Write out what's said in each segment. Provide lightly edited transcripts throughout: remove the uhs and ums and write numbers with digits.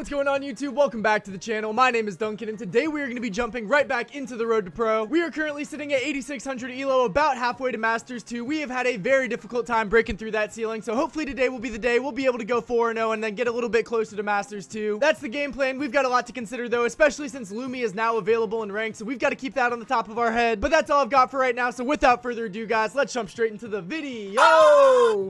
what's going on YouTube? Welcome back to the channel. My name is Duncan, and today we are going to be jumping right back into the road to pro. We are currently sitting at 8600 elo, about halfway to Masters 2. We have had a very difficult time breaking through that ceiling, so hopefully today will be the day we'll be able to go 4-0 and then get a little bit closer to Masters 2. That's the game plan. We've got a lot to consider though, especially since Lumi is now available in ranked, so we've got to keep that on the top of our head. But that's all I've got for right now, so without further ado guys, let's jump straight into the video.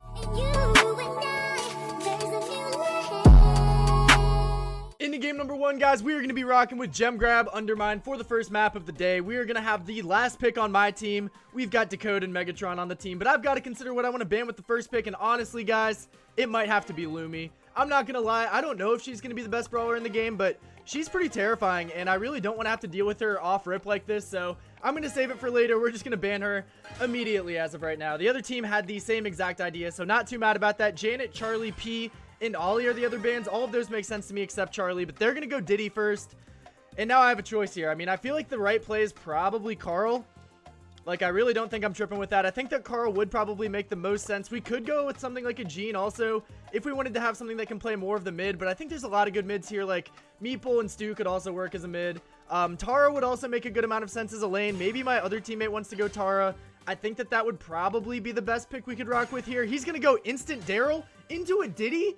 Into game number 1, guys, we are going to be rocking with Gem Grab Undermine for the first map of the day. We are going to have the last pick on my team. We've got Dakota and Megatron on the team, but I've got to consider what I want to ban with the first pick, and honestly, guys, it might have to be Lumi. I'm not going to lie, I don't know if she's going to be the best brawler in the game, but she's pretty terrifying, and I really don't want to have to deal with her off rip like this, so I'm going to save it for later. We're just going to ban her immediately as of right now. The other team had the same exact idea, so not too mad about that. Janet, Charlie, P, and Ollie are the other bans. All of those make sense to me except Charlie, but they're going to go Diddy first. And now I have a choice here. I mean, I feel like the right play is probably Carl. Like, I really don't think I'm tripping with that. I think that Carl would probably make the most sense. We could go with something like a Gene also, if we wanted to have something that can play more of the mid, but I think there's a lot of good mids here. Like, Meeple and Stu could also work as a mid. Tara would also make a good amount of sense as a lane. Maybe my other teammate wants to go Tara. I think that that would probably be the best pick we could rock with here. He's going to go instant Daryl into a Diddy?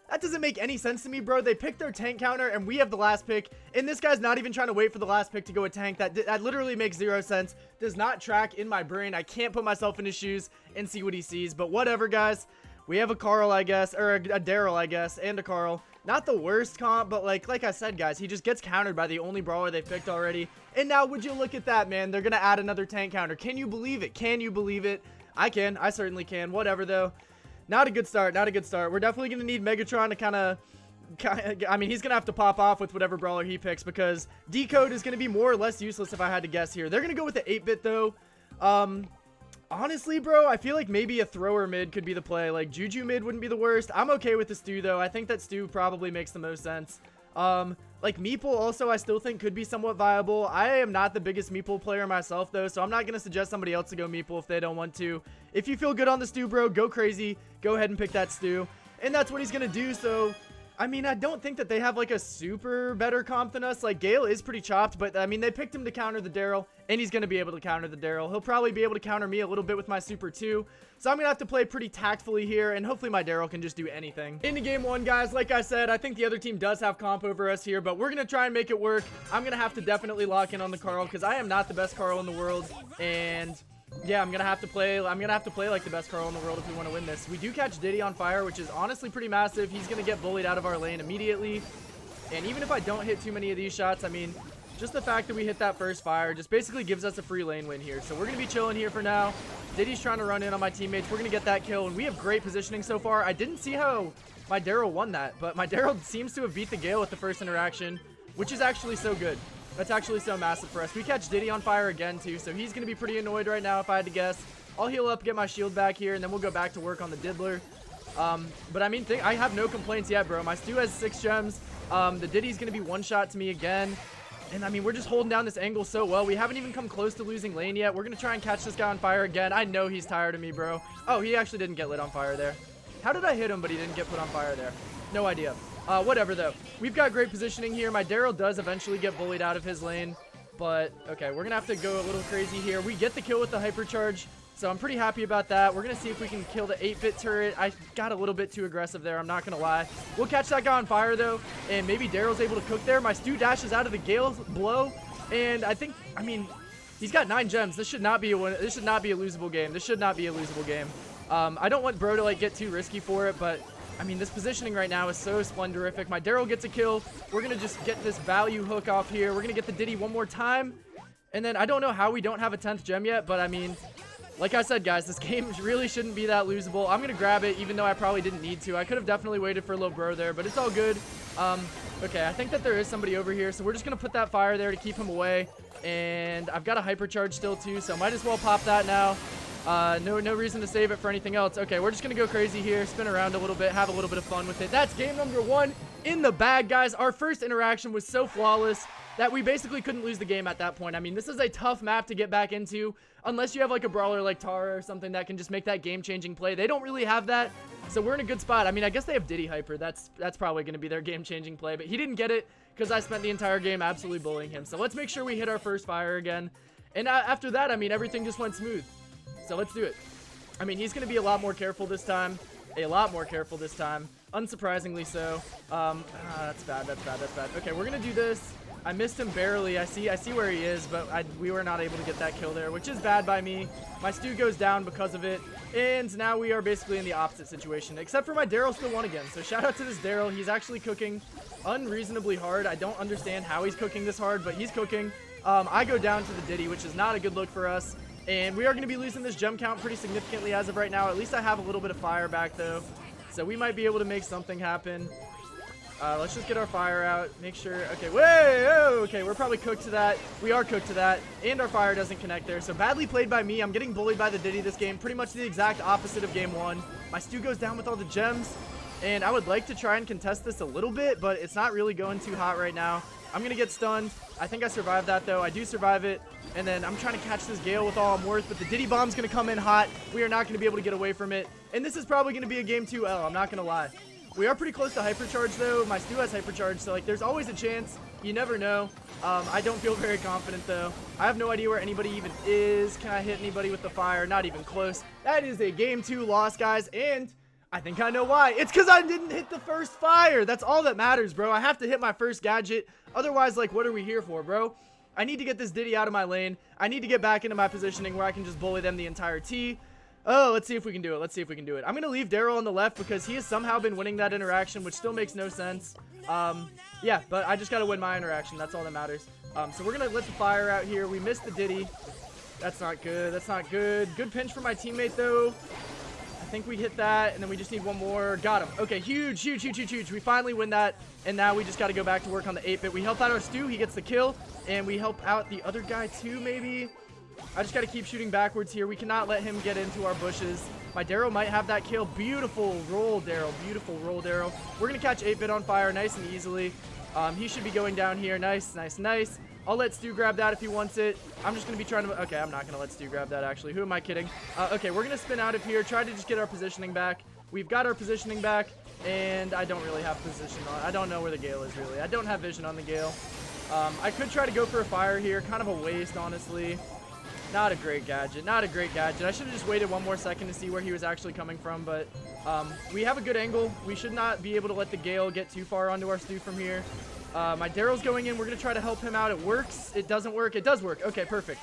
That doesn't make any sense to me, bro. They picked their tank counter, and we have the last pick. And this guy's not even trying to wait for the last pick to go a tank. That literally makes zero sense. Does not track in my brain. I can't put myself in his shoes and see what he sees. But whatever, guys. We have a Carl, I guess. Or a Daryl, I guess. And a Carl. Not the worst comp, but like I said, guys, he just gets countered by the only brawler they've picked already. And now, would you look at that, man? They're going to add another tank counter. Can you believe it? Can you believe it? I can. I certainly can. Whatever, though. Not a good start, not a good start. We're definitely going to need Megatron to kind of, I mean, he's going to have to pop off with whatever brawler he picks, because Decode is going to be more or less useless if I had to guess here. They're going to go with the 8-bit though. Honestly, bro, I feel like maybe a thrower mid could be the play. Like, Juju mid wouldn't be the worst. I'm okay with the Stu though. I think that Stu probably makes the most sense. Like Meeple also I still think could be somewhat viable. I am not the biggest Meeple player myself though, so I'm not going to suggest somebody else to go Meeple if they don't want to. If you feel good on the Stu, bro, go crazy. Go ahead and pick that Stu. And that's what he's going to do, so I mean, I don't think that they have like a super better comp than us. Like, Gale is pretty chopped, but I mean, they picked him to counter the Daryl, and he's going to be able to counter the Daryl. He'll probably be able to counter me a little bit with my super too. So I'm going to have to play pretty tactfully here, and hopefully my Daryl can just do anything. Into game 1, guys, like I said, I think the other team does have comp over us here, but we're going to try and make it work. I'm going to have to definitely lock in on the Carl, because I am not the best Carl in the world, and yeah, I'm gonna have to play like the best Carl in the world if we want to win this. We do catch Diddy on fire, which is honestly pretty massive. He's gonna get bullied out of our lane immediately, and even if I don't hit too many of these shots, I mean, just the fact that we hit that first fire just basically gives us a free lane win here. So we're gonna be chilling here for now. Diddy's trying to run in on my teammates. We're gonna get that kill, and we have great positioning so far. I didn't see how my Daryl won that, but my Daryl seems to have beat the Gale with the first interaction, which is actually so good. That's actually so massive for us. We catch Diddy on fire again too, so he's going to be pretty annoyed right now if I had to guess. I'll heal up, get my shield back here, and then we'll go back to work on the Diddler. But I mean, I have no complaints yet, bro. My Stu has 6 gems. The Diddy's going to be one-shot to me again. And I mean, we're just holding down this angle so well. We haven't even come close to losing lane yet. We're going to try and catch this guy on fire again. I know he's tired of me, bro. Oh, he actually didn't get lit on fire there. How did I hit him, but he didn't get put on fire there? No idea. Whatever though. We've got great positioning here. My Daryl does eventually get bullied out of his lane, but okay, we're gonna have to go a little crazy here. We get the kill with the hypercharge, so I'm pretty happy about that. We're gonna see if we can kill the 8-bit turret. I got a little bit too aggressive there, I'm not gonna lie. We'll catch that guy on fire though, and maybe Daryl's able to cook there. My Stu dashes out of the Gale's blow, and I mean, he's got 9 gems. This should not be a losable game. This should not be a losable game. I don't want bro to like get too risky for it, but I mean, this positioning right now is so splendorific. My Daryl gets a kill. We're going to just get this value hook off here. We're going to get the Diddy one more time. And then I don't know how we don't have a 10th gem yet, but I mean, like I said, guys, this game really shouldn't be that losable. I'm going to grab it, even though I probably didn't need to. I could have definitely waited for a little bro there, but it's all good. Okay, I think that there is somebody over here, so we're just going to put that fire there to keep him away. And I've got a hypercharge still too, so might as well pop that now. No reason to save it for anything else. Okay, we're just gonna go crazy here, spin around a little bit, have a little bit of fun with it. That's game number 1 in the bag, guys. Our first interaction was so flawless. that we basically couldn't lose the game at that point. I mean, this is a tough map to get back into unless you have like a brawler like Tara or something that can just make that game-changing play. They don't really have that, so we're in a good spot. I mean, I guess they have Diddy Hyper. That's probably going to be their game-changing play, but he didn't get it because I spent the entire game absolutely bullying him. So let's make sure we hit our first fire again. And after that, I mean, everything just went smooth. So let's do it. I mean, he's going to be a lot more careful this time. Unsurprisingly so. That's bad. Okay, we're going to do this. I missed him barely. I see where he is, but we were not able to get that kill there, which is bad by me. My Stu goes down because of it, and now we are basically in the opposite situation, except for my Daryl still won again. So shout out to this Daryl. He's actually cooking unreasonably hard. I don't understand how he's cooking this hard, but he's cooking. I go down to the Diddy, which is not a good look for us, and we are going to be losing this gem count pretty significantly as of right now. At least I have a little bit of fire back, though, so we might be able to make something happen. Let's just get our fire out. Make sure. Okay, okay, we're probably cooked to that. We are cooked to that, and our fire doesn't connect there. So badly played by me. I'm getting bullied by the Diddy this game. Pretty much the exact opposite of game 1. My Stu goes down with all the gems, and I would like to try and contest this a little bit, but it's not really going too hot right now. I'm going to get stunned. I think I survived that, though. I do survive it, and then I'm trying to catch this Gale with all I'm worth, but the Diddy Bomb's going to come in hot. We are not going to be able to get away from it, and this is probably going to be a game 2L. I'm not going to lie. We are pretty close to hypercharge, though. My Stu has hypercharge, so like there's always a chance. You never know. I don't feel very confident, though. I have no idea where anybody even is. Can I hit anybody with the fire? Not even close. That is a game 2 loss, guys, and I think I know why. It's because I didn't hit the first fire. That's all that matters, bro. I have to hit my first gadget. Otherwise, like, what are we here for, bro? I need to get this Diddy out of my lane. I need to get back into my positioning where I can just bully them the entire T. Oh, let's see if we can do it. I'm going to leave Daryl on the left because he has somehow been winning that interaction, which still makes no sense. Yeah, but I just got to win my interaction. That's all that matters. So we're going to let the fire out here. We missed the Diddy. That's not good. Good pinch for my teammate, though. I think we hit that, and then we just need one more. Got him. Okay, huge. We finally win that, and now we just got to go back to work on the 8-bit. We help out our Stu. He gets the kill, and we help out the other guy, too, maybe. I just got to keep shooting backwards here. We cannot let him get into our bushes. My Daryl might have that kill. Beautiful roll, Daryl. We're going to catch 8-bit on fire nice and easily. He should be going down here. Nice. I'll let Stu grab that if he wants it. I'm just going to be trying to... Okay, I'm not going to let Stu grab that, actually. Who am I kidding? Okay, we're going to spin out of here. Try to just get our positioning back. We've got our positioning back, and I don't really have position on... I don't know where the Gale is, really. I don't have vision on the Gale. I could try to go for a fire here. Kind of a waste, honestly. Not a great gadget. I should have just waited one more second to see where he was actually coming from, but we have a good angle. We should not be able to let the Gale get too far onto our Stu from here. My Daryl's going in. We're going to try to help him out. It works. It doesn't work. It does work. Okay, perfect.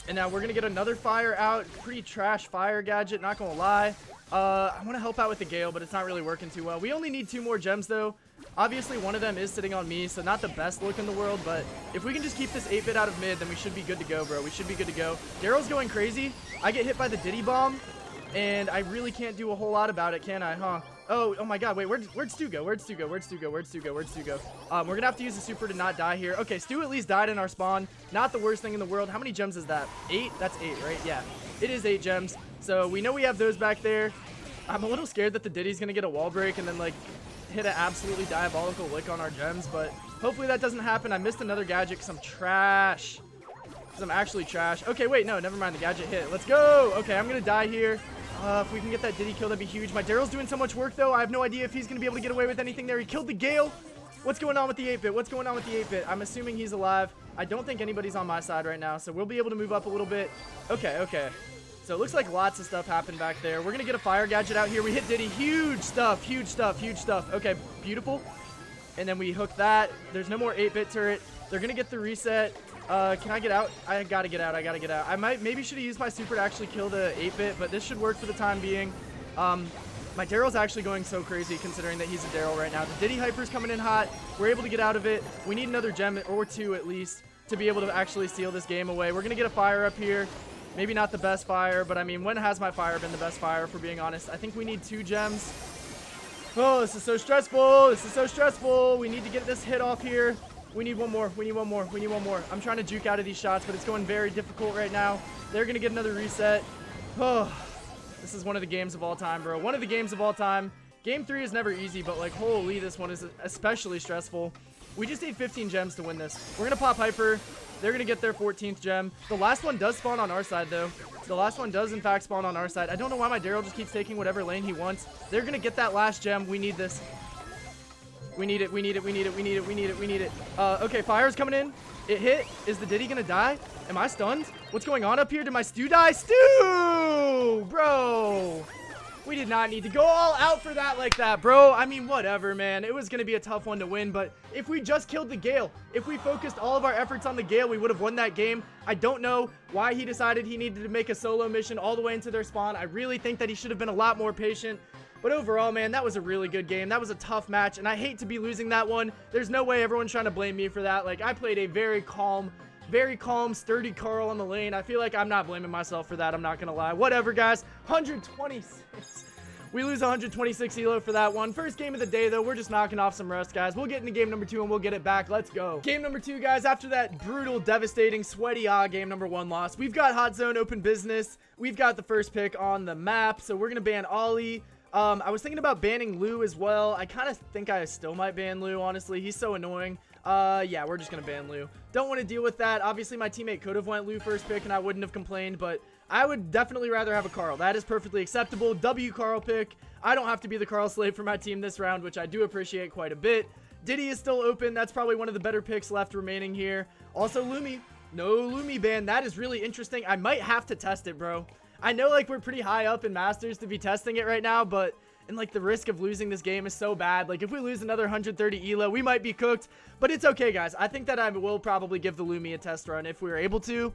And now we're going to get another fire out. Pretty trash fire gadget, not going to lie. I want to help out with the Gale, but it's not really working too well. We only need 2 more gems, though. Obviously, one of them is sitting on me, so not the best look in the world, but if we can just keep this 8-bit out of mid, then we should be good to go, bro. We should be good to go. Daryl's going crazy. I get hit by the Diddy Bomb, and I really can't do a whole lot about it, can I, huh? Oh my god, wait, where'd Stu go? We're going to have to use the super to not die here. Okay, Stu at least died in our spawn. Not the worst thing in the world. How many gems is that? 8? That's 8, right? Yeah, it is 8 gems. So we know we have those back there. I'm a little scared that the Diddy's going to get a wall break and then, like, hit an absolutely diabolical lick on our gems, but hopefully that doesn't happen. I missed another gadget because I'm trash. I'm actually trash. Okay, wait, no, never mind. The gadget hit. Let's go. Okay, I'm going to die here. If we can get that Diddy kill, that'd be huge. My Daryl's doing so much work, though. I have no idea if he's going to be able to get away with anything there. He killed the Gale. What's going on with the 8-bit? I'm assuming he's alive. I don't think anybody's on my side right now, so we'll be able to move up a little bit. Okay. So it looks like lots of stuff happened back there. We're going to get a fire gadget out here. We hit Diddy. Huge stuff. Okay, beautiful. And then we hook that. There's no more 8-bit turret. They're going to get the reset. Can I get out? I got to get out. I maybe should have used my super to actually kill the 8-bit, but this should work for the time being. My Daryl's actually going so crazy considering that he's a Daryl right now. The Diddy Hyper's coming in hot. We're able to get out of it. We need another gem or 2 at least to be able to actually seal this game away. We're going to get a fire up here. Maybe not the best fire, but I mean, when has my fire been the best fire, if we're being honest? I think we need 2 gems. Oh, this is so stressful. We need to get this hit off here. We need one more. I'm trying to juke out of these shots, but it's going very difficult right now. They're going to get another reset. Oh, this is one of the games of all time, bro. One of the games of all time. Game 3 is never easy, but like, holy, this one is especially stressful. We just need 15 gems to win this. We're going to pop Hyper. They're going to get their 14th gem. The last one does spawn on our side, though. The last one does, in fact, spawn on our side. I don't know why my Daryl just keeps taking whatever lane he wants. They're going to get that last gem. We need this. We need it. We need it. We need it. We need it. We need it. We need it. Okay, fire's coming in. It hit. Is the Diddy going to die? Am I stunned? What's going on up here? Did my Stu die? Stu! Bro! We did not need to go all out for that like that, bro. I mean, whatever, man. It was going to be a tough one to win, but if we just killed the Gale, if we focused all of our efforts on the Gale, we would have won that game. I don't know why he decided he needed to make a solo mission all the way into their spawn. I really think that he should have been a lot more patient. But overall, man, that was a really good game. That was a tough match, and I hate to be losing that one. There's no way everyone's trying to blame me for that. Like, I played a very calm, sturdy Carl on the lane. I feel like I'm not blaming myself for that. I'm not going to lie. Whatever, guys. 126. We lose 126 elo for that one. First game of the day, though. We're just knocking off some rust, guys. We'll get into game number 2, and we'll get it back. Let's go. Game number 2, guys. After that brutal, devastating, sweaty game number 1 loss, we've got Hot Zone open business. We've got the first pick on the map, so we're going to ban Ollie. I was thinking about banning Lou as well. I kind of think I still might ban Lou, honestly. He's so annoying. Yeah, we're just going to ban Lou. Don't want to deal with that. Obviously, my teammate could have went Lou first pick, and I wouldn't have complained, but I would definitely rather have a Carl. That is perfectly acceptable. W Carl pick. I don't have to be the Carl slave for my team this round, which I do appreciate quite a bit. Diddy is still open. That's probably one of the better picks left remaining here. Also, Lumi. No Lumi ban. That is really interesting. I might have to test it, bro. I know, like, we're pretty high up in Masters to be testing it right now, but... and, like, the risk of losing this game is so bad. Like, if we lose another 130 elo, we might be cooked. But it's okay, guys. I think that I will probably give the Lumi a test run if we were able to.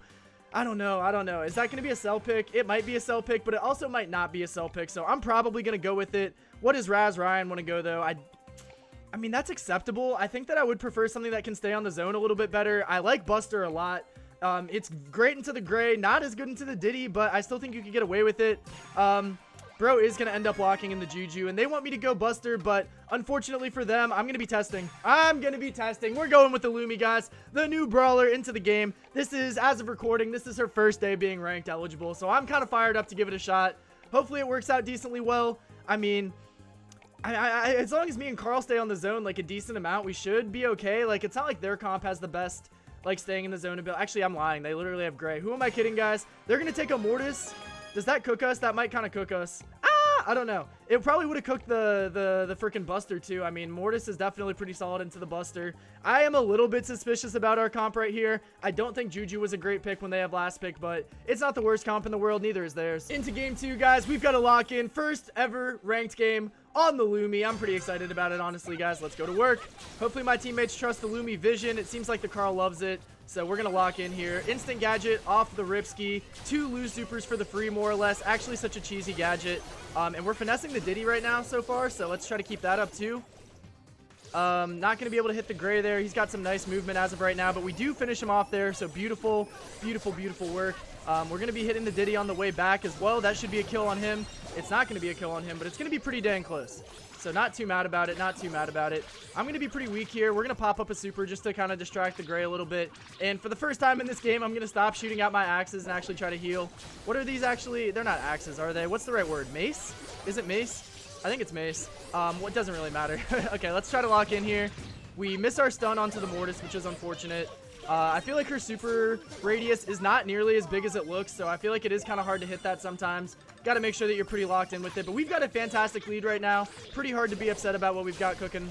I don't know. I don't know. Is that going to be a sell pick? It might be a sell pick, but it also might not be a sell pick. So I'm probably going to go with it. What does Raz Ryan want to go, though? I mean, that's acceptable. I think that I would prefer something that can stay on the zone a little bit better. I like Buster a lot. It's great into the gray. Not as good into the Diddy, but I still think you could get away with it. Bro is going to end up locking in the Juju, and they want me to go Buster, but unfortunately for them, I'm going to be testing. We're going with the Lumi, guys. The new brawler into the game. This is, as of recording, this is her first day being ranked eligible, so I'm kind of fired up to give it a shot. Hopefully it works out decently well. I mean, as long as me and Carl stay on the zone like a decent amount, we should be okay. Like, it's not like their comp has the best, like, staying in the zone ability. Actually, I'm lying. They literally have gray. Who am I kidding, guys? They're going to take a Mortis. Does that cook us? That might kind of cook us. I don't know. It probably would have cooked the freaking Buster too. I mean, Mortis is definitely pretty solid into the Buster. I am a little bit suspicious about our comp right here. I don't think Juju was a great pick when they have last pick, but it's not the worst comp in the world. Neither is theirs. Into game 2, guys. We've got to lock in. First ever ranked game on the Lumi. I'm pretty excited about it, honestly, guys. Let's go to work. Hopefully my teammates trust the Lumi vision. It seems like the Carl loves it. So we're going to lock in here. Instant gadget off the Ripski. 2 Lou supers for the free, more or less. Actually, such a cheesy gadget. And we're finessing the Diddy right now so far. So let's try to keep that up too. Not going to be able to hit the gray there. He's got some nice movement as of right now. But we do finish him off there. So beautiful, beautiful, beautiful work. We're going to be hitting the Diddy on the way back as well. That should be a kill on him. It's not going to be a kill on him, but it's going to be pretty dang close. So not too mad about it, not too mad about it. I'm going to be pretty weak here. We're going to pop up a super just to kind of distract the gray a little bit. And for the first time in this game, I'm going to stop shooting out my axes and actually try to heal. What are these actually? They're not axes, are they? What's the right word? Mace? Is it mace? I think it's mace. It doesn't really matter. Okay, let's try to lock in here. We miss our stun onto the Mortis, which is unfortunate. I feel like her super radius is not nearly as big as it looks, so I feel like it is kind of hard to hit that sometimes. Got to make sure that you're pretty locked in with it, but we've got a fantastic lead right now. Pretty hard to be upset about what we've got cooking.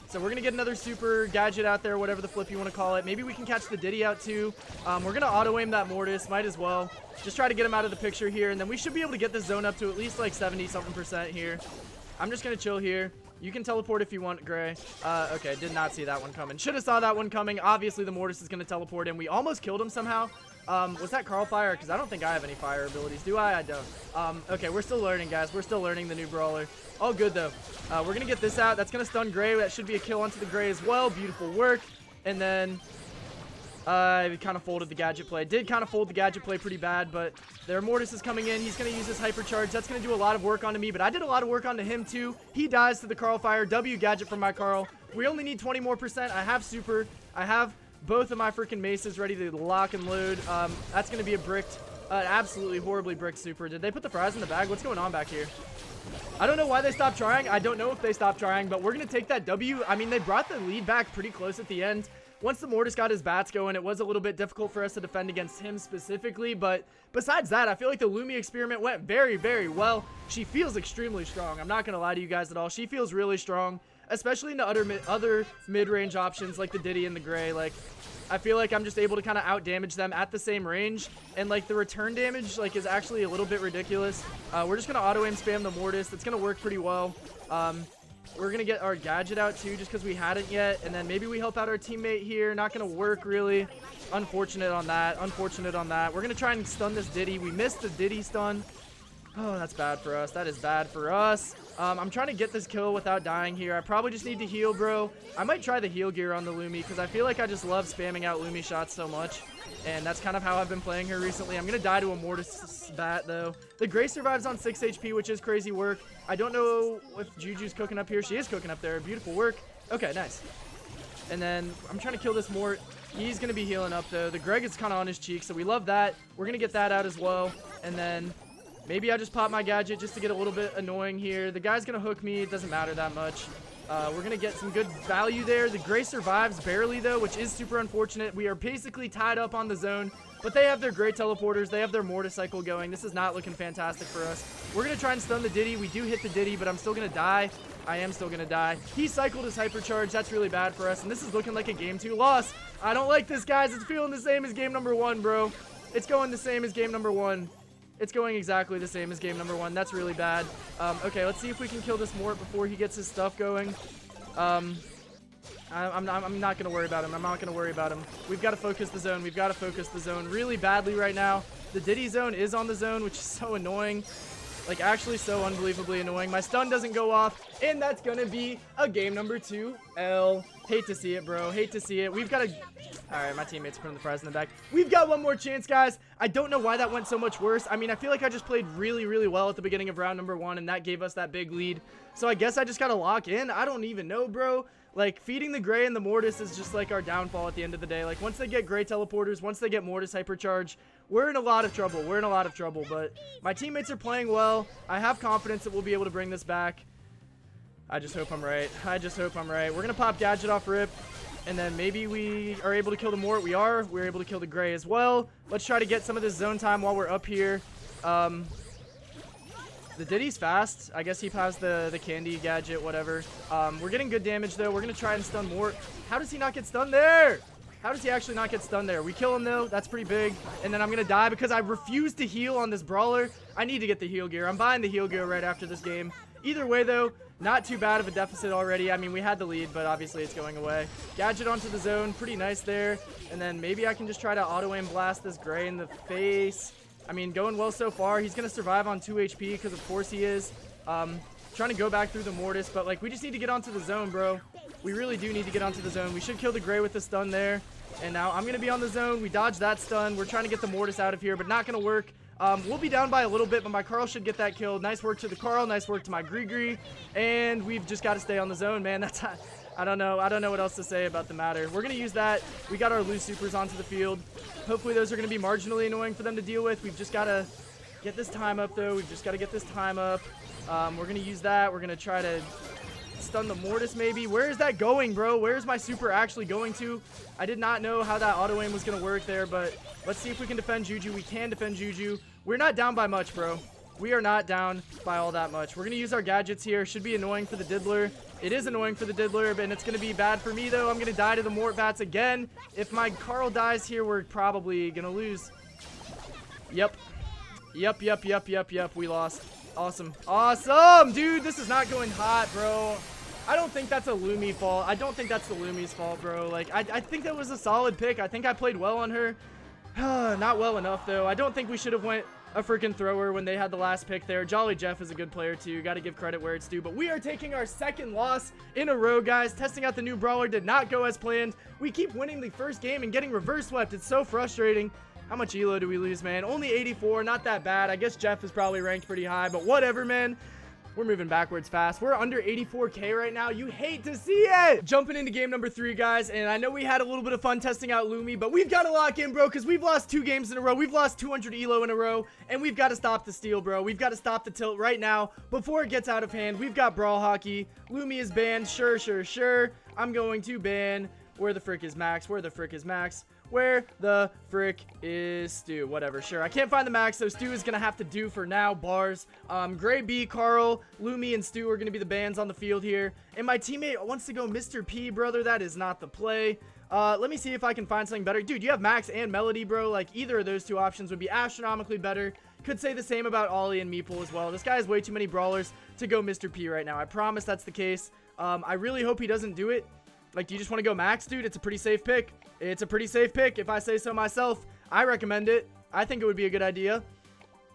So we're going to get another super gadget out there, whatever the flip you want to call it. Maybe we can catch the Diddy out too. We're going to auto-aim that Mortis, might as well. Just try to get him out of the picture here, and then we should be able to get this zone up to at least like 70-something% here. I'm just going to chill here. You can teleport if you want, Gray. Okay, did not see that one coming. Should have saw that one coming. Obviously, the Mortis is going to teleport in. We almost killed him somehow. Was that Carl fire? Because I don't think I have any fire abilities. Do I? I don't. Okay, we're still learning, guys. We're still learning the new brawler. All good, though. We're going to get this out. That's going to stun Gray. That should be a kill onto the Gray as well. Beautiful work. And then... we kind of folded the gadget play. Did kind of fold the gadget play pretty bad, but their Mortis is coming in. He's going to use his hypercharge. That's going to do a lot of work onto me, but I did a lot of work onto him too. He dies to the Carl fire. W gadget from my Carl. We only need 20 more %. I have super. I have both of my freaking maces ready to lock and load. That's going to be a bricked, absolutely horribly bricked super. Did they put the fries in the bag? What's going on back here? I don't know why they stopped trying. I don't know if they stopped trying, but we're going to take that W. I mean, they brought the lead back pretty close at the end. Once the Mortis got his bats going, it was a little bit difficult for us to defend against him specifically. But besides that, I feel like the Lumi experiment went very, very well. She feels extremely strong. I'm not going to lie to you guys at all. She feels really strong, especially in the other mid-range options like the Diddy and the Gray. Like, I feel like I'm just able to kind of out-damage them at the same range. And, like, the return damage, like, is actually a little bit ridiculous. We're just going to auto-aim spam the Mortis. That's going to work pretty well. We're going to get our gadget out, too, just because we hadn't yet. And then maybe we help out our teammate here. Not going to work, really. Unfortunate on that. Unfortunate on that. We're going to try and stun this Diddy. We missed the Diddy stun. Oh, that's bad for us. That is bad for us. I'm trying to get this kill without dying here. I probably just need to heal, bro. I might try the heal gear on the Lumi because I feel like I just love spamming out Lumi shots so much. And that's kind of how I've been playing her recently. I'm going to die to a Mortis bat, though. The Gray survives on 6 HP, which is crazy work. I don't know if Juju's cooking up here. She is cooking up there. Beautiful work. Okay, nice. And then I'm trying to kill this Mort. He's going to be healing up, though. The Greg is kind of on his cheek, so we love that. We're going to get that out as well. And then maybe I just pop my gadget just to get a little bit annoying here. The guy's going to hook me. It doesn't matter that much. We're going to get some good value there. The Gray survives barely, though, which is super unfortunate. We are basically tied up on the zone, but they have their Gray teleporters. They have their Mortis cycle going. This is not looking fantastic for us. We're going to try and stun the Diddy. We do hit the Diddy, but I'm still going to die. I am still going to die. He cycled his hypercharge. That's really bad for us, and this is looking like a game 2 loss. I don't like this, guys. It's feeling the same as game number 1, bro. It's going the same as game number 1. It's going exactly the same as game number 1. That's really bad. Okay, let's see if we can kill this Mort before he gets his stuff going. I'm not going to worry about him. I'm not going to worry about him. We've got to focus the zone. We've got to focus the zone really badly right now. The Diddy zone is on the zone, which is so annoying. Like, actually so unbelievably annoying. My stun doesn't go off, and that's going to be a game number 2 L. Hate to see it, bro. Hate to see it. We've got to... Alright, my teammate's putting the fries in the back. We've got one more chance, guys. I don't know why that went so much worse. I mean, I feel like I just played really, really well at the beginning of round number 1, and that gave us that big lead. So I guess I just got to lock in. I don't even know, bro. Like, feeding the Gray and the Mortis is just, like, our downfall at the end of the day. Like, once they get Gray teleporters, once they get Mortis hypercharge, we're in a lot of trouble. We're in a lot of trouble, but my teammates are playing well. I have confidence that we'll be able to bring this back. I just hope I'm right. I just hope I'm right. We're going to pop gadget off rip, and then maybe we are able to kill the Mort. We are. We're able to kill the Gray as well. Let's try to get some of this zone time while we're up here. The Diddy's fast. I guess he has the candy gadget, whatever. We're getting good damage, though. We're going to try and stun Mort. How does he not get stunned there? How does he actually not get stunned there? We kill him, though. That's pretty big. And then I'm going to die because I refuse to heal on this Brawler. I need to get the heal gear. I'm buying the heal gear right after this game. Either way, though, not too bad of a deficit already. I mean, we had the lead, but obviously it's going away. Gadget onto the zone. Pretty nice there. And then maybe I can just try to auto-aim blast this Gray in the face. I mean, going well so far. He's going to survive on 2 HP because, of course, he is. Trying to go back through the Mortis, but, like, we just need to get onto the zone, bro. We really do need to get onto the zone. We should kill the Gray with the stun there. And now I'm going to be on the zone. We dodged that stun. We're trying to get the Mortis out of here, but not going to work. We'll be down by a little bit, but my Carl should get that kill. Nice work to the Carl. Nice work to my Gree. And we've just got to stay on the zone, man. That's... I don't know what else to say about the matter. We're going to use that. We got our loose supers onto the field. Hopefully those are going to be marginally annoying for them to deal with. We've just got to get this time up, though. We've just got to get this time up. We're going to use that. We're going to try to stun the Mortis, maybe. Where is that going, bro? Where is my super actually going to? I did not know how that auto aim was going to work there, but let's see if we can defend Juju. We can defend Juju. We're not down by much, bro. We are not down by all that much. We're going to use our gadgets here. Should be annoying for the Diddler. It is annoying for the Diddler, and it's going to be bad for me, though. I'm going to die to the Mort Bats again. If my Carl dies here, we're probably going to lose. Yep. We lost. Awesome. Awesome, dude. This is not going hot, bro. I don't think that's a Lumi fault. I don't think that's the Lumi's fault, bro. Like, I think that was a solid pick. I think I played well on her. Not well enough, though. I don't think we should have went a freaking thrower when they had the last pick there. Jolly Jeff is a good player, too. Got to give credit where it's due. But we are taking our second loss in a row, guys. Testing out the new Brawler did not go as planned. We keep winning the first game and getting reverse swept. It's so frustrating. How much elo do we lose, man? Only 84. Not that bad. I guess Jeff is probably ranked pretty high, but whatever, man. We're moving backwards fast. We're under 84K right now. You hate to see it. Jumping into game number 3, guys. And I know we had a little bit of fun testing out Lumi, but we've got to lock in, bro, because we've lost 2 games in a row. We've lost 200 elo in a row, and we've got to stop the steal, bro. We've got to stop the tilt right now before it gets out of hand. We've got Brawl Hockey. Lumi is banned. Sure. I'm going to ban. Where the frick is Max? Where the frick is Max? Where the frick is Stu? Whatever, sure. I can't find the Max, so Stu is going to have to do for now. Bars. Gray B, Carl, Lumi, and Stu are going to be the bans on the field here. And my teammate wants to go Mr. P, brother. That is not the play. Let me see if I can find something better. Dude, you have Max and Melody, bro. Like, either of those 2 options would be astronomically better. Could say the same about Ollie and Meeple as well. This guy has way too many brawlers to go Mr. P right now. I promise that's the case. I really hope he doesn't do it. Like, do you just want to go Max, dude? It's a pretty safe pick. It's a pretty safe pick, if I say so myself. I recommend it. I think it would be a good idea.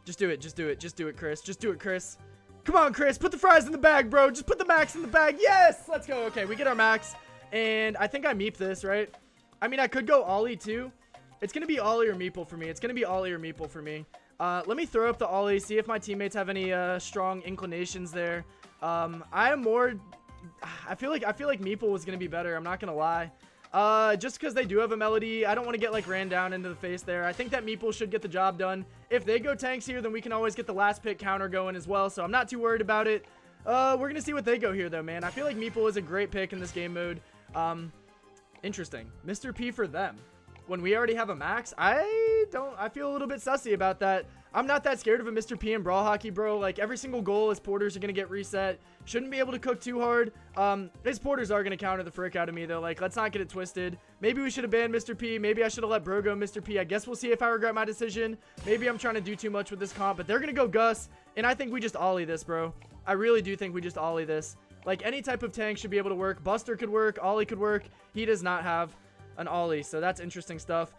Just do it. Just do it. Just do it, Chris. Just do it, Chris. Come on, Chris. Put the fries in the bag, bro. Just put the Max in the bag. Yes! Let's go. Okay, we get our Max. And I think I meep this, right? I mean, I could go Ollie, too. It's going to be Ollie or Meeple for me. It's going to be Ollie or Meeple for me. Let me throw up the Ollie, see if my teammates have any strong inclinations there. I am more... I feel like Meeple was gonna be better. I'm not gonna lie. Just because they do have a Melody, I don't want to get like ran down into the face there. I think that Meeple should get the job done. If they go tanks here, then we can always get the last pick counter going as well. So I'm not too worried about it. We're gonna see what they go here though, man. I feel like Meeple is a great pick in this game mode. Interesting. Mr. P for them. When we already have a Max, I feel a little bit sussy about that. I'm not that scared of a Mr. P in Brawl Hockey, bro. Like, every single goal his porters are going to get reset. Shouldn't be able to cook too hard. His porters are going to counter the frick out of me, though. Like, let's not get it twisted. Maybe we should have banned Mr. P. Maybe I should have let Bro go Mr. P. I guess we'll see if I regret my decision. Maybe I'm trying to do too much with this comp, but they're going to go Gus, and I think we just ollie this, bro. I really do think we just ollie this. Like, any type of tank should be able to work. Buster could work. Ollie could work. He does not have an ollie, so that's interesting stuff.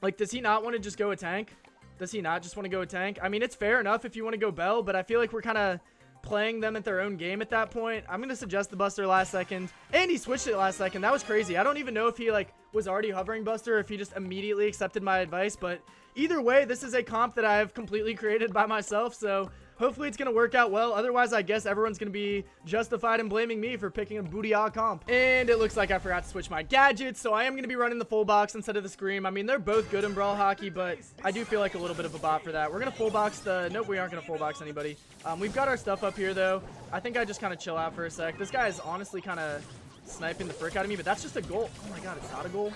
Like, does he not want to just go a tank? Does he not just want to go a tank? I mean, it's fair enough if you want to go Bell, but I feel like we're kind of playing them at their own game at that point. I'm going to suggest the Buster last second, and he switched it last second. That was crazy. I don't even know if he, like, was already hovering Buster or if he just immediately accepted my advice, but either way, this is a comp that I have completely created by myself, so hopefully it's going to work out well. Otherwise, I guess everyone's going to be justified in blaming me for picking a booty-ah comp. And it looks like I forgot to switch my gadgets, so I am going to be running the full box instead of the Scream. I mean, they're both good in Brawl Hockey, but I do feel like a little bit of a bot for that. We're going to full box the... Nope, we aren't going to full box anybody. We've got our stuff up here, though. I think I just kind of chill out for a sec. This guy is honestly kind of sniping the frick out of me, but that's just a goal. Oh my god, it's not a goal.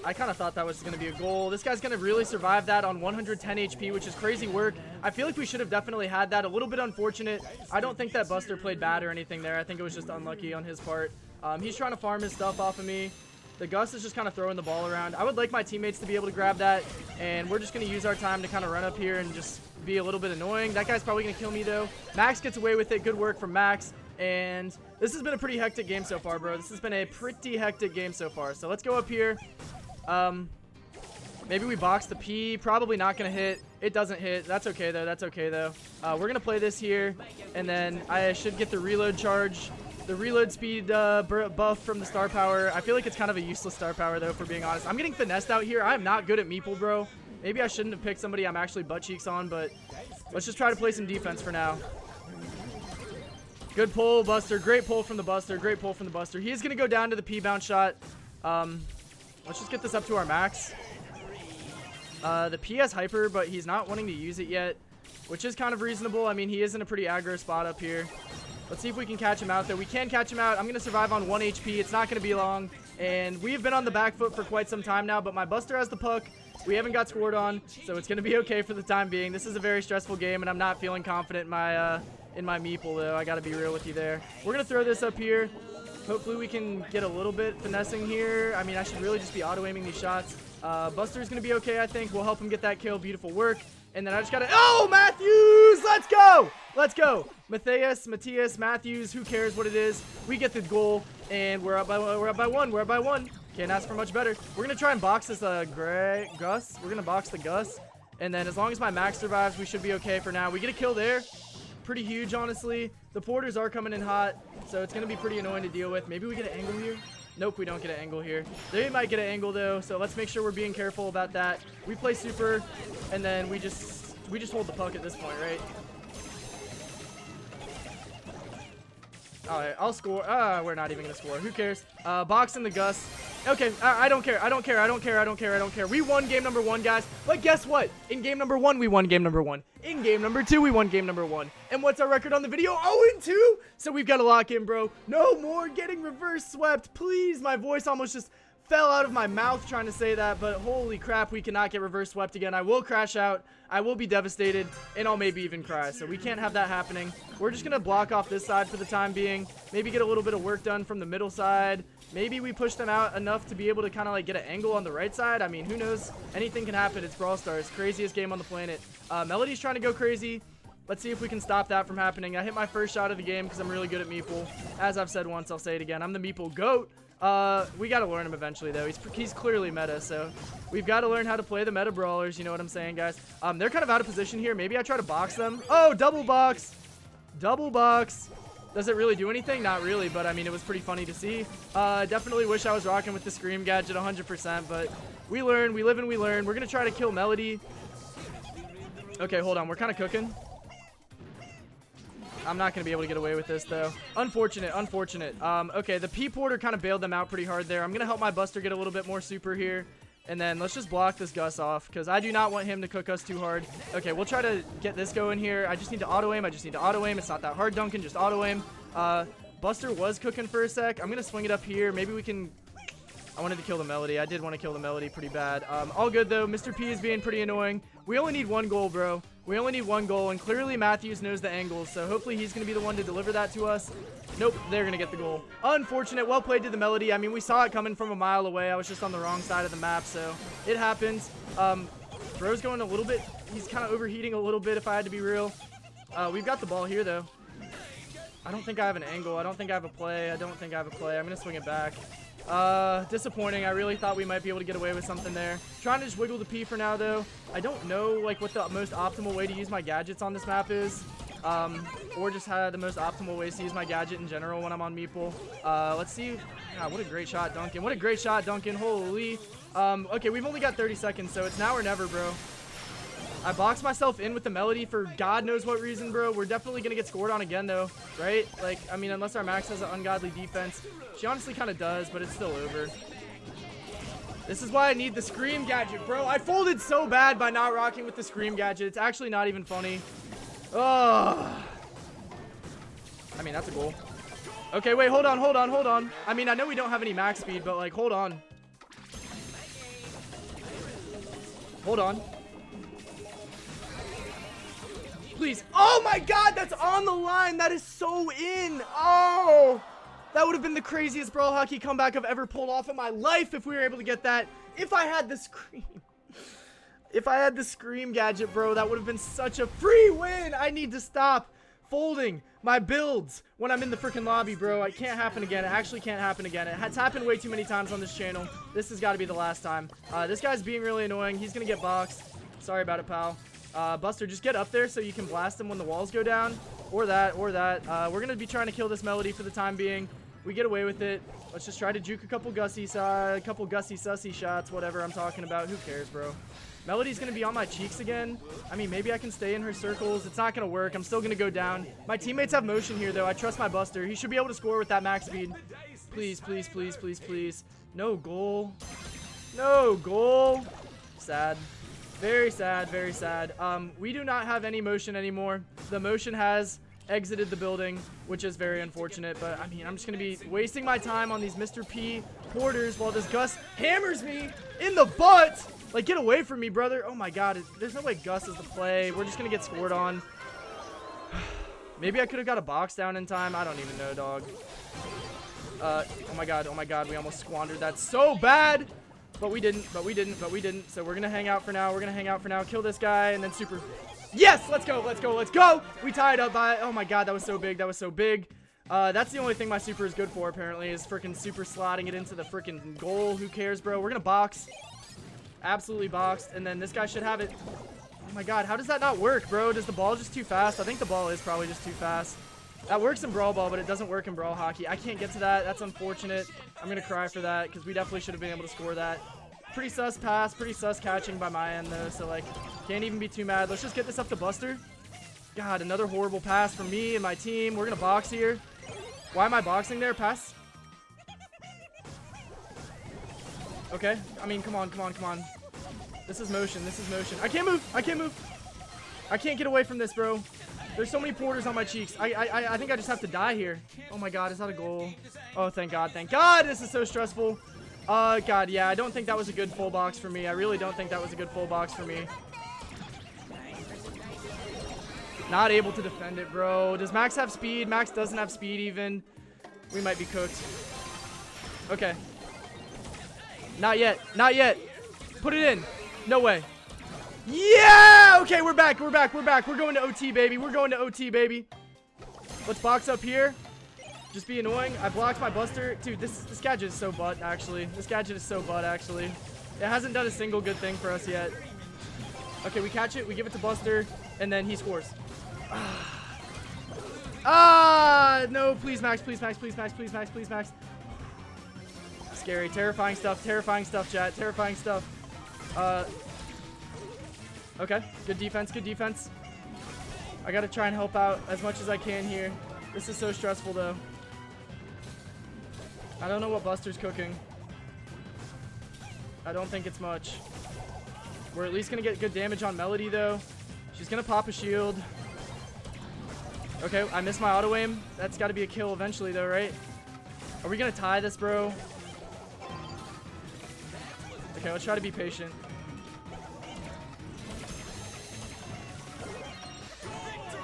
I kind of thought that was going to be a goal. This guy's going to really survive that on 110 HP, which is crazy work. I feel like we should have definitely had that. A little bit unfortunate. I don't think that Buster played bad or anything there. I think it was just unlucky on his part. He's trying to farm his stuff off of me. The Gus is just kind of throwing the ball around. I would like my teammates to be able to grab that, and we're just going to use our time to kind of run up here and just be a little bit annoying. That guy's probably going to kill me, though. Max gets away with it. Good work from Max. And this has been a pretty hectic game so far, bro. This has been a pretty hectic game so far. So let's go up here. Maybe we box the P. Probably not going to hit. It doesn't hit. That's okay, though. That's okay, though. We're going to play this here, and then I should get the reload charge. The reload speed buff from the star power. I feel like it's kind of a useless star power, though, for being honest. I'm getting finessed out here. I'm not good at Meeple, bro. Maybe I shouldn't have picked somebody I'm actually butt cheeks on, but let's just try to play some defense for now. Good pull, Buster. Great pull from the Buster. Great pull from the Buster. He is going to go down to the P bounce shot. Let's just get this up to our max. The P has hyper, but he's not wanting to use it yet, which is kind of reasonable. I mean, he is in a pretty aggro spot up here. Let's see if we can catch him out, though. We can catch him out. I'm going to survive on 1 HP. It's not going to be long. And we have been on the back foot for quite some time now, but my Buster has the puck. We haven't got scored on, so it's going to be okay for the time being. This is a very stressful game, and I'm not feeling confident in my Meeple, though. I got to be real with you there. We're going to throw this up here. Hopefully we can get a little bit finessing here. I mean, I should really just be auto-aiming these shots. Buster's going to be okay, I think. We'll help him get that kill. Beautiful work. And then I just got to... Oh, Matthews! Let's go! Let's go. Matthias, Matthews, who cares what it is. We get the goal, and we're up by one. We're up by one. Can't ask for much better. We're going to try and box this Gus. We're going to box the Gus. And then as long as my max survives, we should be okay for now. We get a kill there. Pretty huge, honestly. The porters are coming in hot, so it's going to be pretty annoying to deal with. Maybe we get an angle here. Nope, we don't get an angle here. They might get an angle, though, so let's make sure we're being careful about that. We play super, and then we just hold the puck at this point, right? All right, I'll score. We're not even gonna score. Who cares? Box in the Gus. Okay, I don't care. I don't care. I don't care. I don't care. I don't care. We won game number 1, guys. But guess what? In game number 1, we won game number 1. In game number 2, we won game number 1. And what's our record on the video? 0-2. So we've got to lock in, bro. No more getting reverse swept. Please, my voice almost just fell out of my mouth trying to say that, but holy crap, we cannot get reverse swept again. I will crash out, I will be devastated, and I'll maybe even cry. So we can't have that happening. We're just gonna block off this side for the time being, maybe get a little bit of work done from the middle side. Maybe we push them out enough to be able to kind of like get an angle on the right side. I mean, who knows? Anything can happen. It's Brawl Stars, craziest game on the planet. Melody's trying to go crazy. Let's see if we can stop that from happening. I hit my first shot of the game because I'm really good at Meeple. As I've said once, I'll say it again. I'm the Meeple GOAT. We got to learn him eventually, though. He's clearly meta, so we've got to learn how to play the meta brawlers. You know what I'm saying, guys? They're kind of out of position here. Maybe I try to box them. Oh, double box. Double box. Does it really do anything? Not really, but I mean, it was pretty funny to see. Definitely wish I was rocking with the Scream gadget 100%, but we learn, we live and we learn. We're going to try to kill Melody. Okay, hold on. We're kind of cooking. I'm not going to be able to get away with this, though. Unfortunate, unfortunate. Okay, the P-Porter kind of bailed them out pretty hard there. I'm going to help my Buster get a little bit more super here. And then let's just block this Gus off, because I do not want him to cook us too hard. Okay, we'll try to get this going here. I just need to auto-aim. I just need to auto-aim. It's not that hard, Duncan. Just auto-aim. Buster was cooking for a sec. I'm going to swing it up here. Maybe we can... I wanted to kill the Melody. I did want to kill the Melody pretty bad. All good, though. Mr. P is being pretty annoying. We only need 1 goal, bro. We only need 1 goal, and clearly Matthews knows the angles, so hopefully he's going to be the one to deliver that to us. Nope, they're going to get the goal. Unfortunate. Well played to the Melody. I mean, we saw it coming from a mile away. I was just on the wrong side of the map, so it happens. Bro's going a little bit. He's kind of overheating a little bit, if I had to be real. We've got the ball here, though. I don't think I have an angle. I don't think I have a play. I don't think I have a play. I'm going to swing it back. Disappointing. I really thought we might be able to get away with something there. Trying to just wiggle the P for now, though. I don't know, like, what the most optimal way to use my gadgets on this map is. Or just how the most optimal ways to use my gadget in general when I'm on Meeple. Let's see. God, what a great shot, Duncan. What a great shot, Duncan. Holy. Okay, we've only got 30 seconds, so it's now or never, bro. I boxed myself in with the Melody for God knows what reason, bro. We're definitely going to get scored on again, though, right? Like, I mean, unless our Max has an ungodly defense. She honestly kind of does, but it's still over. This is why I need the Scream gadget, bro. I folded so bad by not rocking with the Scream gadget. It's actually not even funny. Oh. I mean, that's a goal. Okay, wait, hold on, hold on, hold on. I mean, I know we don't have any max speed, but, like, hold on. Hold on. Please. Oh my God, that's on the line. That is so in. Oh, that would have been the craziest Brawl Hockey comeback I've ever pulled off in my life if we were able to get that. If I had the Scream. If I had the Scream gadget, bro, that would have been such a free win. I need to stop folding my builds when I'm in the freaking lobby, bro. It can't happen again. It actually can't happen again. It's happened way too many times on this channel. This has got to be the last time. This guy's being really annoying. He's going to get boxed. Sorry about it, pal. Buster, just get up there so you can blast him when the walls go down. Or that, or that. We're going to be trying to kill this Melody for the time being. We get away with it. Let's just try to juke a couple Gussie sussy shots, whatever I'm talking about. Who cares, bro? Melody's going to be on my cheeks again. I mean, maybe I can stay in her circles. It's not going to work. I'm still going to go down. My teammates have motion here, though. I trust my Buster. He should be able to score with that max speed. Please, please, please, please, please. No goal. No goal. Sad. Very sad, very sad. We do not have any motion anymore. The motion has exited the building, which is very unfortunate. But, I mean, I'm just going to be wasting my time on these Mr. P porters while this Gus hammers me in the butt. Like, get away from me, brother. Oh, my God. There's no way Gus is the play. We're just going to get scored on. Maybe I could have got a box down in time. I don't even know, dog. Oh, my God. Oh, my God. We almost squandered that so bad. But we didn't. But we didn't. But we didn't. So we're going to hang out for now. We're going to hang out for now. Kill this guy and then super. Yes! Let's go. Let's go. Let's go. We tied up by. Oh, my God. That was so big. That was so big. That's the only thing my super is good for, apparently, is freaking super slotting it into the freaking goal. Who cares, bro? We're going to box. Absolutely boxed, and then this guy should have it. Oh my God, how does that not work, bro? Does the ball just too fast? I think the ball is probably just too fast. That works in Brawl Ball, but it doesn't work in Brawl Hockey. I can't get to that. That's unfortunate. I'm gonna cry for that because we definitely should have been able to score that. Pretty sus pass, pretty sus catching by my end though, so like can't even be too mad. Let's just get this up to Buster. God, another horrible pass from me and my team. We're gonna box here. Why am I boxing there? Pass. Okay. I mean, come on, come on, come on. This is motion. This is motion. I can't move. I can't move. I can't get away from this, bro. There's so many porters on my cheeks. I think I just have to die here. Oh my god, is that a goal? Oh, thank god, thank god. This is so stressful. God, yeah, I don't think that was a good full box for me. I really don't think that was a good full box for me. Not able to defend it, bro. Does Max have speed? Max doesn't have speed even. We might be cooked. Okay. Not yet. Not yet. Put it in. No way. Yeah! Okay, we're back. We're back. We're back. We're going to OT, baby. We're going to OT, baby. Let's box up here. Just be annoying. I blocked my buster. Dude, this gadget is so butt, actually. This gadget is so butt, actually. It hasn't done a single good thing for us yet. Okay, we catch it. We give it to Buster. And then he scores. No, please, Max. Please, Max. Please, Max. Please, Max. Please, Max. Scary. Terrifying stuff. Terrifying stuff, chat. Terrifying stuff. Okay. Good defense. Good defense. I gotta try and help out as much as I can here. This is so stressful, though. I don't know what Buster's cooking. I don't think it's much. We're at least gonna get good damage on Melody, though. She's gonna pop a shield. Okay, I missed my auto aim. That's gotta be a kill eventually, though, right? Are we gonna tie this, bro? Okay, let's try to be patient.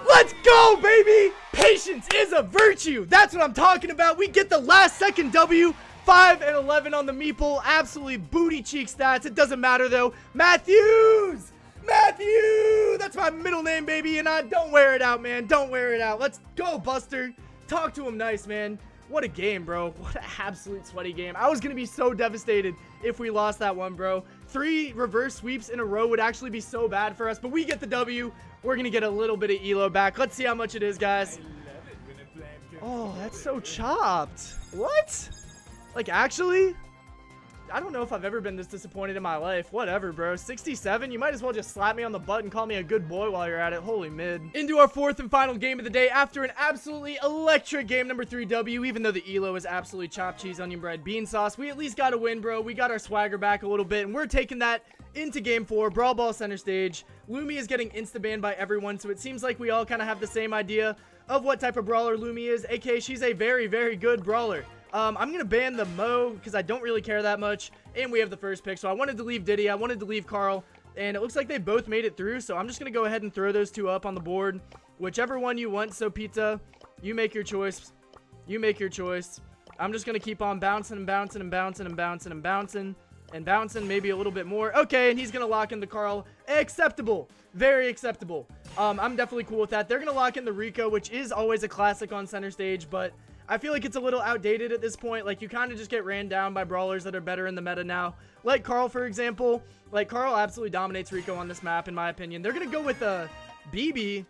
Let's go, baby! Patience is a virtue. That's what I'm talking about. We get the last second W. 5 and 11 on the meeple. Absolutely booty cheek stats. It doesn't matter, though. Matthews! Matthew! That's my middle name, baby. And I don't wear it out, man. Don't wear it out. Let's go, Buster. Talk to him nice, man. What a game, bro. What an absolute sweaty game. I was going to be so devastated if we lost that one, bro. 3 reverse sweeps in a row would actually be so bad for us. But we get the W. We're going to get a little bit of elo back. Let's see how much it is, guys. Oh, that's so chopped. What? Like, actually? I don't know if I've ever been this disappointed in my life. Whatever, bro. 67? You might as well just slap me on the butt and call me a good boy while you're at it. Holy mid. Into our 4th and final game of the day after an absolutely electric game number 3 W. Even though the elo is absolutely chopped cheese, onion bread, bean sauce, we at least got a win, bro. We got our swagger back a little bit, and we're taking that into game 4. Brawl Ball center stage. Lumi is getting insta-banned by everyone, so it seems like we all kind of have the same idea of what type of brawler Lumi is, aka she's a very, very good brawler. I'm going to ban the Mo because I don't really care that much, and we have the first pick, so I wanted to leave Diddy, I wanted to leave Carl, and it looks like they both made it through, so I'm just going to go ahead and throw those 2 up on the board. Whichever one you want, so Pizza, you make your choice. You make your choice. I'm just going to keep on bouncing and bouncing and bouncing and bouncing and bouncing and bouncing, maybe a little bit more. Okay, and he's going to lock in the Carl. Acceptable. Very acceptable. I'm definitely cool with that. They're going to lock in the Rico, which is always a classic on center stage, but I feel like it's a little outdated at this point. Like, you kind of just get ran down by brawlers that are better in the meta now. Like Carl, for example. Like, Carl absolutely dominates Rico on this map, in my opinion. They're going to go with BB.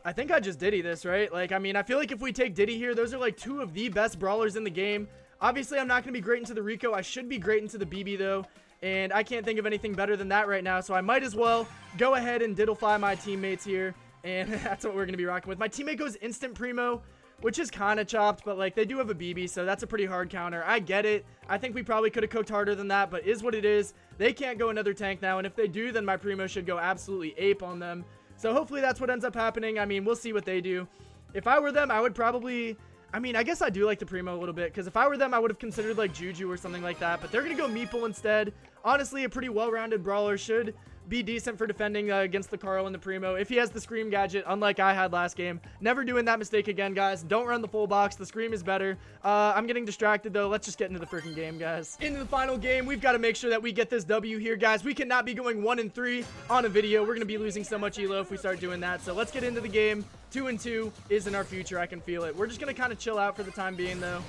I think I just Diddy this, right? Like, I mean, I feel like if we take Diddy here, those are like 2 of the best brawlers in the game. Obviously, I'm not going to be great into the Rico. I should be great into the BB, though. And I can't think of anything better than that right now. So I might as well go ahead and diddlefy my teammates here. And that's what we're going to be rocking with. My teammate goes instant primo, which is kind of chopped, but like they do have a BB, so that's a pretty hard counter. I get it. I think we probably could have cooked harder than that, but is what it is. They can't go another tank now, and if they do, then my primo should go absolutely ape on them. So hopefully that's what ends up happening. I mean, we'll see what they do. If I were them, I would probably... I mean, I guess I do like the primo a little bit, because if I were them, I would have considered like Juju or something like that, but they're going to go Meeple instead. Honestly, a pretty well-rounded brawler should be decent for defending against the Carl and the primo if he has the Scream gadget, unlike I had last game. Never doing that mistake again, guys. Don't run the full box. The Scream is better. I'm getting distracted, though. Let's just get into the freaking game, guys. Into the final game, we've got to make sure that we get this W here, guys. We cannot be going 1-3 on a video. We're going to be losing so much elo if we start doing that, so let's get into the game. 2-2 is in our future. I can feel it. We're just going to kind of chill out for the time being, though.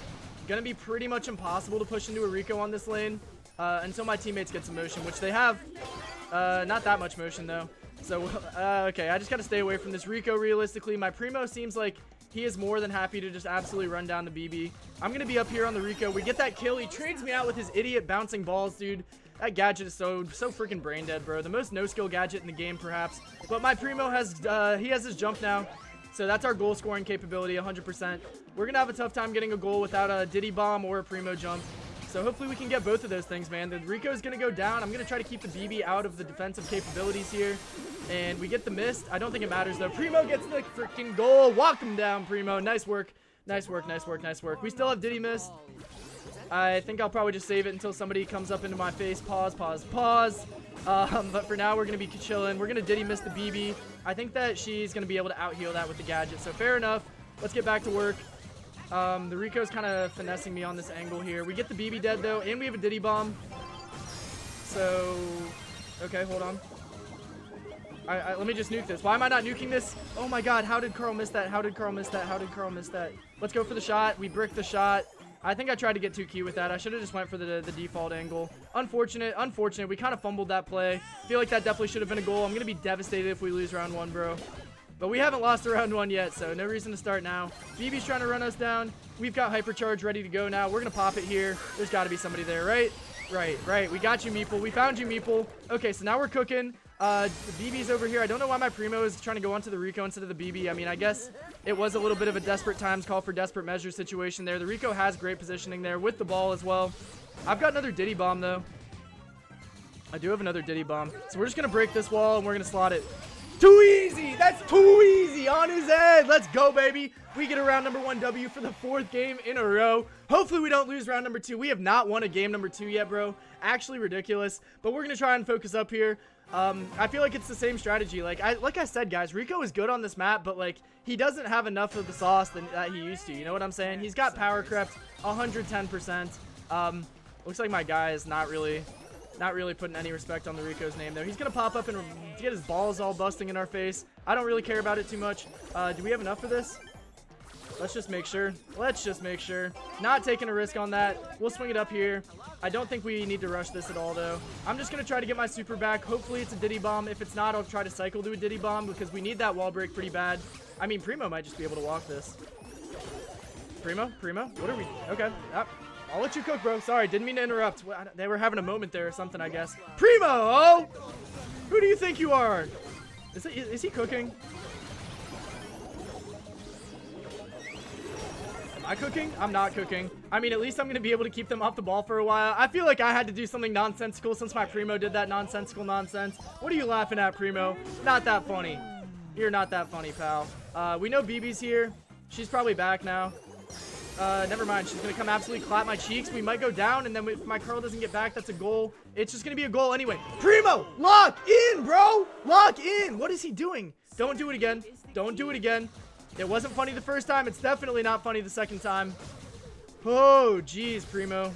Going to be pretty much impossible to push into a Rico on this lane until my teammates get some motion, which they have. Not that much motion, though. So, okay, I just got to stay away from this Rico, realistically. My primo seems like he is more than happy to just absolutely run down the BB. I'm going to be up here on the Rico. We get that kill. He trades me out with his idiot bouncing balls, dude. That gadget is so freaking brain dead, bro. The most no-skill gadget in the game, perhaps. But my primo has, he has his jump now. So that's our goal scoring capability, 100%. We're going to have a tough time getting a goal without a Diddy bomb or a Primo jump. So hopefully we can get both of those things, man. The Rico is going to go down. I'm going to try to keep the BB out of the defensive capabilities here. And we get the mist. I don't think it matters, though. Primo gets the freaking goal. Walk him down, Primo. Nice work. Nice work, nice work, nice work. We still have Diddy mist. I think I'll probably just save it until somebody comes up into my face. Pause, pause, pause. But for now, we're going to be chilling. We're going to Diddy miss the BB. I think that she's going to be able to out-heal that with the gadget. So fair enough. Let's get back to work. The Rico's kind of finessing me on this angle here. We get the BB dead, though, and we have a Diddy bomb. So, okay, hold on. Let me just nuke this. Why am I not nuking this? Oh my god, how did Carl miss that? How did Carl miss that? How did Carl miss that? Let's go for the shot. We bricked the shot. I think I tried to get too cute with that. I should have just went for the default angle. Unfortunate. We kind of fumbled that play. Feel like that definitely should have been a goal. I'm going to be devastated if we lose round 1, bro. But we haven't lost to round 1 yet, so no reason to start now. BB's trying to run us down. We've got Hypercharge ready to go now. We're going to pop it here. There's got to be somebody there, right? Right. We got you, Meeple. We found you, Meeple. Okay, so now we're cooking. The BB's over here. I don't know why my Primo is trying to go onto the Rico instead of the BB. I mean, I guess it was a little bit of a desperate times call for desperate measures situation there. The Rico has great positioning there with the ball as well. I've got another Diddy bomb, though. I do have another Diddy bomb. So we're just going to break this wall, and we're going to slot it. Too easy. That's too easy. On his head. Let's go, baby. We get a round number 1 W for the 4th game in a row. Hopefully we don't lose round number 2. We have not won a game number 2 yet, bro. Actually ridiculous. But we're going to try and focus up here. I feel like it's the same strategy. Like I said, guys, Rico is good on this map, but like he doesn't have enough of the sauce that he used to. You know what I'm saying? He's got power crept 110%. Looks like my guy is not really putting any respect on the Rico's name there. He's gonna pop up and get his balls all busting in our face. I don't really care about it too much. Do we have enough for this? Let's just make sure. Not taking a risk on that. We'll swing it up here. I don't think we need to rush this at all, though. I'm just going to try to get my super back. Hopefully, it's a Diddy bomb. If it's not, I'll try to cycle to a Diddy bomb because we need that wall break pretty bad. I mean, Primo might just be able to walk this. Primo? What are we? Okay. I'll let you cook, bro. Sorry, didn't mean to interrupt. They were having a moment there or something, I guess. Primo! Who do you think you are? Is he cooking? Am I cooking? I'm not cooking. I mean, at least I'm going to be able to keep them off the ball for a while. I feel like I had to do something nonsensical since my Primo did that nonsensical nonsense. What are you laughing at, Primo? Not that funny. You're not that funny, pal. We know BB's here. She's probably back now. Never mind. She's going to come absolutely clap my cheeks. We might go down, and then if my Carl doesn't get back, that's a goal. It's just going to be a goal anyway. Primo, lock in, bro. Lock in. What is he doing? Don't do it again. Don't do it again. It wasn't funny the first time. It's definitely not funny the second time. Oh, geez, Primo.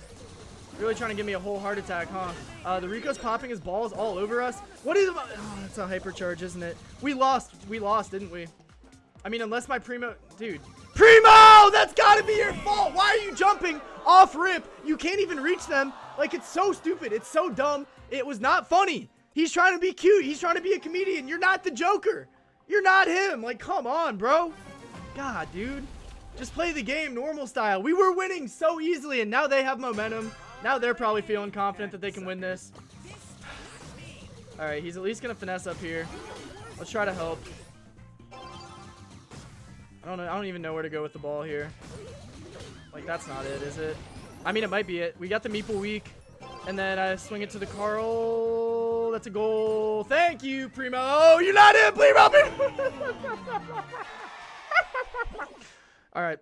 Really trying to give me a whole heart attack, huh? The Rico's popping his balls all over us. What is it? Oh, that's a hypercharge, isn't it? We lost, didn't we? I mean, unless my Primo... Dude. Primo! That's gotta be your fault! Why are you jumping off rip? You can't even reach them. Like, it's so stupid. It's so dumb. It was not funny. He's trying to be cute. He's trying to be a comedian. You're not the Joker. You're not him. Like, come on, bro. God, dude. Just play the game normal style. We were winning so easily, and now they have momentum. Now they're probably feeling confident that they can win this. All right, he's at least going to finesse up here. Let's try to help. I don't know. I don't even know where to go with the ball here. Like, that's not it, is it? I mean, it might be it. We got the Meeple weak, and then I swing it to the Carl. That's a goal. Thank you, Primo. Oh, you're not in, Primo. All right.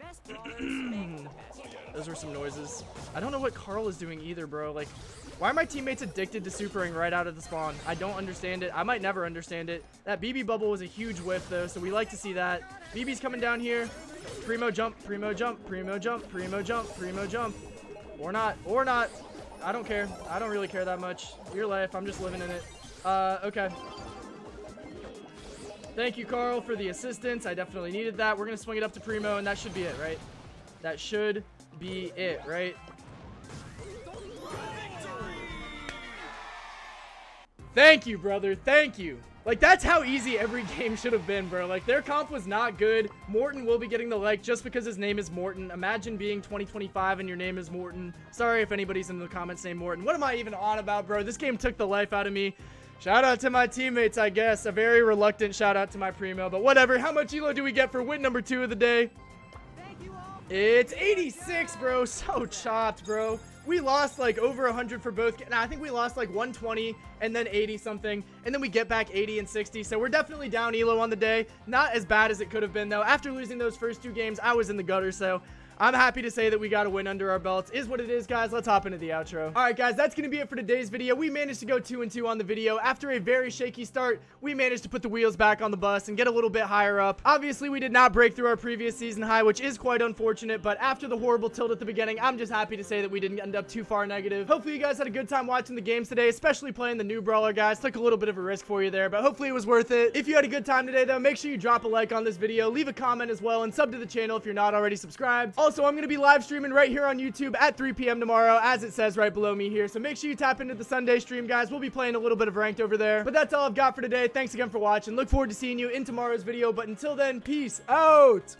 Those were some noises. I don't know what Carl is doing either, bro. Like, why are my teammates addicted to supering right out of the spawn? I don't understand it. I might never understand it. That BB bubble was a huge whiff, though, so we like to see that. BB's coming down here. Primo jump, Primo jump, Primo jump, Primo jump, Primo jump. Or not, or not. I don't care. I don't really care that much. Your life. I'm just living in it. Okay. Thank you, Carl, for the assistance. I definitely needed that. We're going to swing it up to Primo, and that should be it, right? That should be it, right? Thank you, brother. Thank you. Like, that's how easy every game should have been, bro. Like, their comp was not good. Morton will be getting the like just because his name is Morton. Imagine being 2025 and your name is Morton. Sorry if anybody's in the comments named Morton. What am I even on about, bro? This game took the life out of me. Shout out to my teammates, I guess. A very reluctant shout out to my primo, but whatever. How much elo do we get for win number 2 of the day? It's 86, bro. So chopped, bro. We lost like over 100 for both. Nah, I think we lost like 120 and then 80 something. And then we get back 80 and 60. So we're definitely down elo on the day. Not as bad as it could have been, though. After losing those first 2 games, I was in the gutter. So I'm happy to say that we got a win under our belts. Is what it is, guys. Let's hop into the outro. All right, guys, that's going to be it for today's video. We managed to go 2-2 on the video. After a very shaky start, we managed to put the wheels back on the bus and get a little bit higher up. Obviously, we did not break through our previous season high, which is quite unfortunate, but after the horrible tilt at the beginning, I'm just happy to say that we didn't end up too far negative. Hopefully, you guys had a good time watching the games today, especially playing the new brawler, guys. Took a little bit of a risk for you there, but hopefully it was worth it. If you had a good time today, though, make sure you drop a like on this video, leave a comment as well, and sub to the channel if you're not already subscribed. Also, I'm going to be live streaming right here on YouTube at 3 p.m. tomorrow, as it says right below me here. So make sure you tap into the Sunday stream, guys. We'll be playing a little bit of ranked over there. But that's all I've got for today. Thanks again for watching. Look forward to seeing you in tomorrow's video. But until then, peace out.